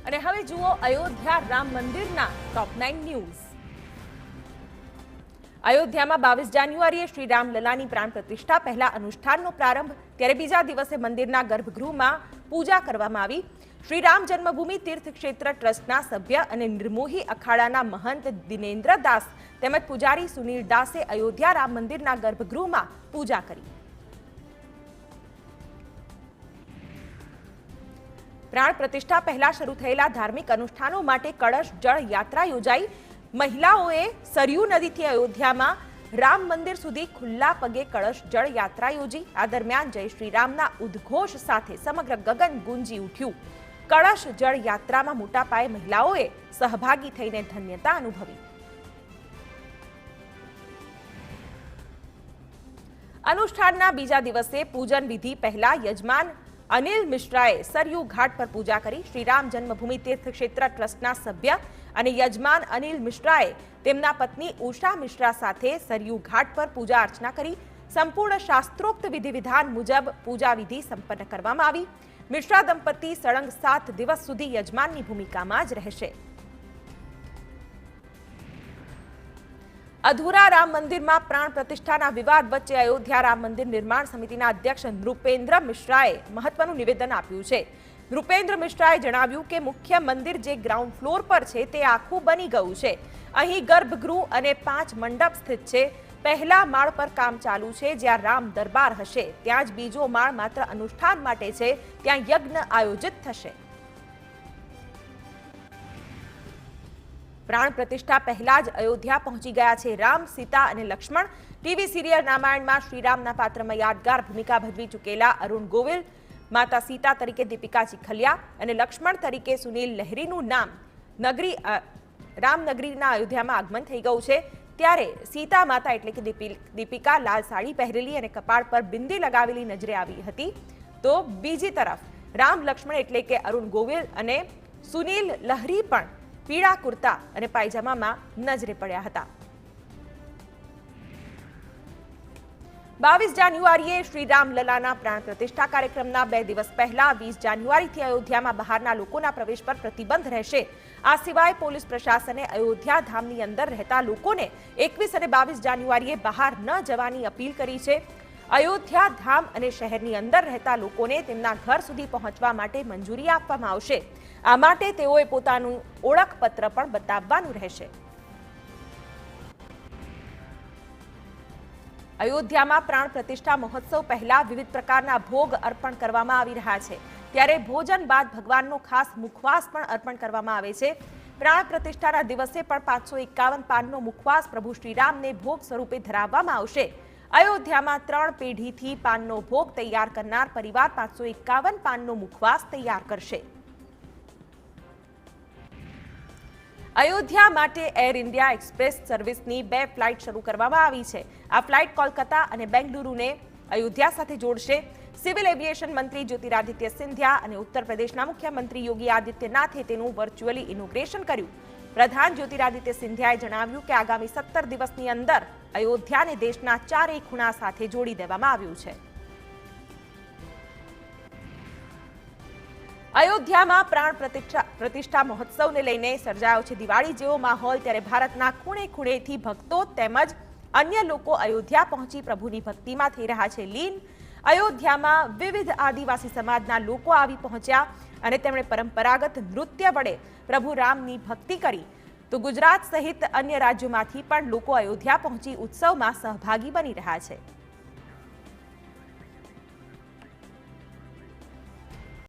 અને હવે જુઓ અયોધ્યા રામ મંદિરના ટોપ 9 ન્યૂઝ। અયોધ્યામાં 22 જાન્યુઆરીએ શ્રી રામલલાની પ્રાણ પ્રતિષ્ઠા પહેલા અનુષ્ઠાનનો પ્રારંભ, ત્યારે બીજા દિવસે મંદિરના ગર્ભગૃહમાં પૂજા કરવામાં આવી। શ્રી રામ જન્મભૂમિ તીર્થ ક્ષેત્ર ટ્રસ્ટના સભ્ય અને નિર્મોહી અખાડાના મહંત દિનેન્દ્ર દાસ તેમજ પૂજારી સુનિલ દાસે અયોધ્યા રામ મંદિરના ગર્ભગૃહમાં પૂજા કરી। પ્રાણ પ્રતિષ્ઠા પહેલા શરૂ થયેલા ધાર્મિક અનુષ્ઠાનો માટે કળશ જળ યાત્રા યોજાઈ। મહિલાઓએ સરયુ નદીથી અયોધ્યામાં રામ મંદિર સુધી ખુલ્લા પગે કળશ જળ યાત્રા યોજી। આ દરમિયાન જય શ્રી રામના ઉદ્ઘોષ સાથે સમગ્ર ગગન ગુંજી ઉઠ્યું। કળશ જળ યાત્રામાં મોટા પાયે મહિલાઓએ સહભાગી થઈને ધન્યતા અનુભવી। અનુષ્ઠાનના બીજા દિવસે પૂજન વિધિ પહેલા યજમાન અનિલ મિશ્રાએ સરયુ ઘાટ પર પૂજા કરી। શ્રી રામ જન્મભૂમિ તીર્થ ક્ષેત્ર ટ્રસ્ટના સભ્ય અને યજમાન અનિલ મિશ્રાએ તેમના પત્ની ઉષા મિશ્રા સાથે સરયુ ઘાટ પર પૂજા અર્ચના કરી। સંપૂર્ણ શાસ્ત્રોક્ત વિધિ વિધાન મુજબ પૂજા વિધિ સંપન્ન કરવામાં આવી। મિશ્રા દંપતી સળંગ 7 દિવસ સુધી યજમાનની ભૂમિકામાં જ રહેશે। અધૂરા રામ મંદિરમાં પ્રાણ પ્રતિષ્ઠાના વિવાદ વચ્ચે અયોધ્યા રામ મંદિર નિર્માણ સમિતિના અધ્યક્ષ નૃપેન્દ્ર મિશ્રાએ મહત્વનું નિવેદન આપ્યું છે। નૃપેન્દ્ર મિશ્રાએ જણાવ્યું કે મુખ્ય મંદિર જે ગ્રાઉન્ડ ફ્લોર પર છે તે આખું બની ગયું છે। અહીં ગર્ભગૃહ અને 5 મંડપ સ્થિત છે। પહેલા માળ પર કામ ચાલુ છે। જ્યાં રામ દરબાર હશે ત્યાં જ બીજો માળ માત્ર અનુષ્ઠાન માટે છે, ત્યાં યજ્ઞ આયોજિત થશે। પ્રાણ પ્રતિષ્ઠા પહેલા જ અયોધ્યા પહોંચી ગયા છે રામ, સીતા અને લક્ષ્મણ। ટીવી સિરિયલ રામાયણમાં શ્રીરામના પાત્રમાં યાદગાર ભૂમિકા ભજવી ચૂકેલા અરુણ ગોવિલ, માતા સીતા તરીકે દીપિકા ચિખલિયા અને લક્ષ્મણ તરીકે સુનિલ લહેરીનું નામ રામનગરીના અયોધ્યામાં આગમન થઈ ગયું છે। ત્યારે સીતા માતા એટલે કે દીપિકા લાલ સાડી પહેરેલી અને કપાળ પર બિંદી લગાવેલી નજરે આવી હતી, તો બીજી તરફ રામ લક્ષ્મણ એટલે કે અરુણ ગોવિલ અને સુનિલ લહેરી પણ પીળા કુર્તા અને પાયજામામાં નજરે પડ્યા હતા। 22 જાન્યુઆરીએ શ્રી રામલલાના પ્રાણ પ્રતિષ્ઠા કાર્યક્રમના 2 દિવસ પહેલા 20 જાન્યુઆરીથી અયોધ્યામાં બહારના લોકોના પ્રવેશ પર પ્રતિબંધ રહેશે। આ સિવાય પોલીસ પ્રશાસને અયોધ્યા ધામની અંદર રહેતા લોકોને 21 અને 22 જાન્યુઆરીએ બહાર ન જવાની અપીલ કરી છે। અયોધ્યા ધામ અને શહેરની અંદર રહેતા લોકોને તેમના ઘર સુધી પહોંચવા માટે મંજૂરી આપવામાં આવશે। આ માટે તેઓએ પોતાનું ઓળખપત્ર પણ બતાવવાનું રહેશે। અયોધ્યામાં પ્રાણ પ્રતિષ્ઠા મહોત્સવ પહેલા વિવિધ પ્રકારના ભોગ અર્પણ કરવામાં આવી રહ્યા છે, ત્યારે ભોજન બાદ ભગવાનનો ખાસ મુખવાસ પણ અર્પણ કરવામાં આવે છે। પ્રાણ પ્રતિષ્ઠાના દિવસે પણ 551 પાનનો મુખવાસ પ્રભુ શ્રીરામને ભોગ સ્વરૂપે ધરાવવામાં આવશે। અયોધ્યામાં 3 પેઢીથી પાનનો ભોગ તૈયાર કરનાર પરિવાર 551 પાનનો મુખવાસ તૈયાર કરશે। અયોધ્યા માટે એર ઇન્ડિયા એક્સપ્રેસ સર્વિસની 2 ફ્લાઇટ શરૂ કરવામાં આવી છે। આ ફ્લાઇટ કોલકાતા અને બેંગલુરુને અયોધ્યા સાથે જોડશે। સિવિલ એવિએશન મંત્રી જ્યોતિરાદિત્ય સિંધિયા અને ઉત્તર પ્રદેશના મુખ્યમંત્રી યોગી આદિત્યનાથે તેનું વર્ચ્યુઅલી ઇનોગ્રેશન કર્યું। પ્રધાન જ્યોતિરાદિત્ય સિંધિયાએ જણાવ્યું કે આગામી 17 દિવસની અંદર અયોધ્યાને દેશના 4 ખૂણા સાથે જોડી દેવામાં આવ્યું છે। અયોધ્યામાં પ્રાણ પ્રતિષ્ઠા મહોત્સવને લઈને સર્જાયો છે દિવાળી જેવો માહોલ, ત્યારે ભારતના ખૂણે ખૂણેથી ભક્તો તેમજ અન્ય લોકો અયોધ્યા પહોંચી પ્રભુની ભક્તિમાં થઈ રહ્યા છે લીન। અયોધ્યામાં વિવિધ આદિવાસી સમાજના લોકો આવી પહોંચ્યા અને તેમણે પરંપરાગત નૃત્ય વડે પ્રભુ રામની ભક્તિ કરી, તો ગુજરાત સહિત અન્ય રાજ્યોમાંથી પણ લોકો અયોધ્યા પહોંચી ઉત્સવમાં સહભાગી બની રહ્યા છે।